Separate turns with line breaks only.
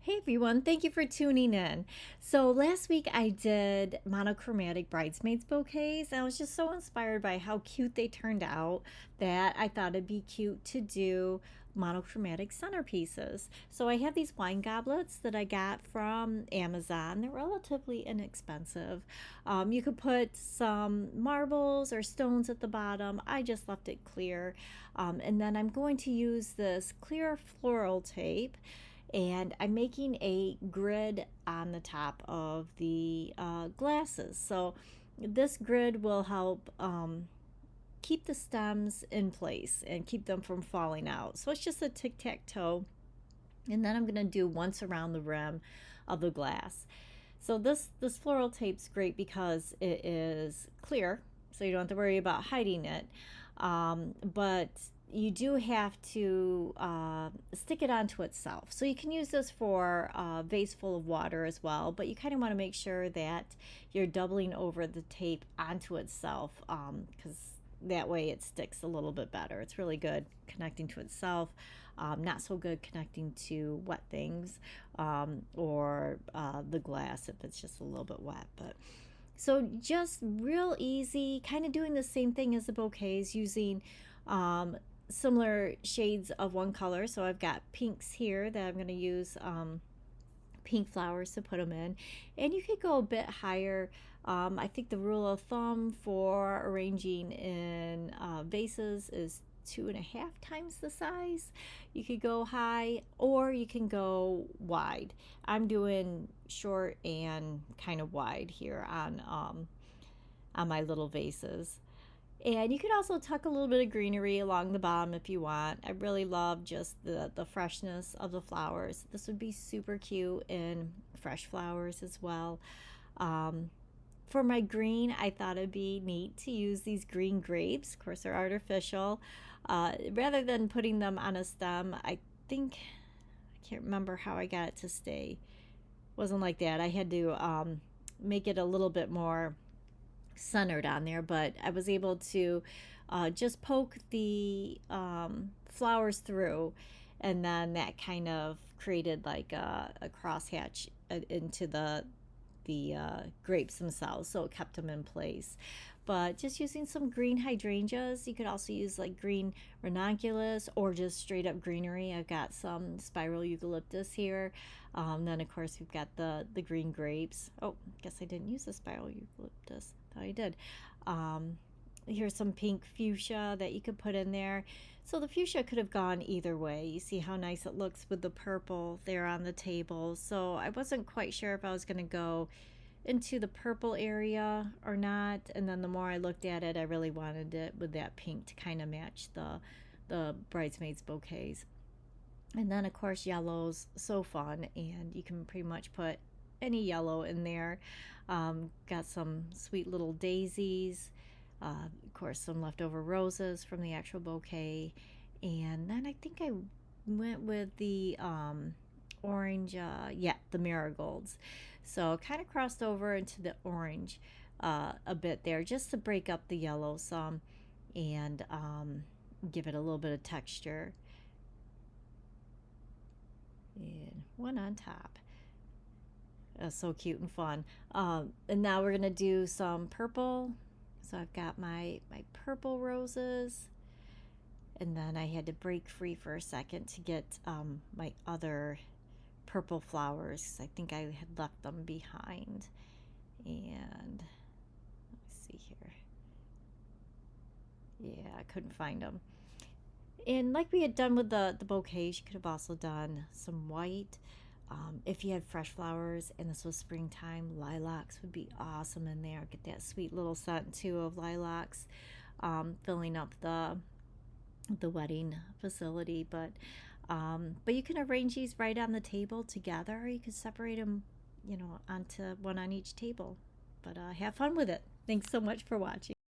Hey everyone, thank you for tuning in. So last week I did monochromatic bridesmaids bouquets. And I was just so inspired by how cute they turned out that I thought it'd be cute to do monochromatic centerpieces. So I have these wine goblets that I got from Amazon. They're relatively inexpensive. You could put some marbles or stones at the bottom. I just left it clear. And then I'm going to use this clear floral tape, and I'm making a grid on the top of the glasses. So this grid will help keep the stems in place and keep them from falling out. So it's just a tic-tac-toe, and then I'm going to do once around the rim of the glass. So this floral tape's great because it is clear, so you don't have to worry about hiding it. But you do have to stick it onto itself. So you can use this for a vase full of water as well, but you kind of want to make sure that you're doubling over the tape onto itself, because that way it sticks a little bit better. It's really good connecting to itself. Not so good connecting to wet things, or the glass if it's just a little bit wet. But so just real easy, kind of doing the same thing as the bouquets, using similar shades of one color. So I've got pinks here that I'm going to use pink flowers to put them in, and you could go a bit higher. I think the rule of thumb for arranging in vases is 2.5 times the size. You could go high or you can go wide. I'm doing short and kind of wide here on my little vases. And you could also tuck a little bit of greenery along the bottom if you want. I really love just the freshness of the flowers. This would be super cute in fresh flowers as well. For my green, I thought it'd be neat to use these green grapes. Of course, they're artificial. Rather than putting them on a stem, I can't remember how I got it to stay. Wasn't like that. I had to make it a little bit more centered on there, but I was able to just poke the flowers through, and then that kind of created like a crosshatch into the grapes themselves, so it kept them in place. But just using some green hydrangeas, you could also use like green ranunculus or just straight up greenery. I've got some spiral eucalyptus here. Then of course we've got the green grapes. Oh, I guess I didn't use the spiral eucalyptus. Thought I did. Here's some pink fuchsia that you could put in there. So the fuchsia could have gone either way. You see how nice it looks with the purple there on the table. So I wasn't quite sure if I was going to go into the purple area or not, and then the more I looked at it, I really wanted it with that pink to kind of match the bridesmaids bouquets. And then of course yellow's so fun, and you can pretty much put any yellow in there. Got some sweet little daisies, of course some leftover roses from the actual bouquet, and then I think I went with the orange, yeah, the marigolds. So kind of crossed over into the orange a bit there, just to break up the yellow some, and give it a little bit of texture. And one on top. So cute and fun. And now we're gonna do some purple. So I've got my purple roses, and then I had to break free for a second to get my other purple flowers, because I think I had left them behind. And let's see here. Yeah, I couldn't find them. And like we had done with the bouquets, you could have also done some white. If you had fresh flowers and this was springtime, lilacs would be awesome in there. Get that sweet little scent too of lilacs, filling up the wedding facility. But you can arrange these right on the table together, or you could separate them, onto one on each table. But have fun with it. Thanks so much for watching.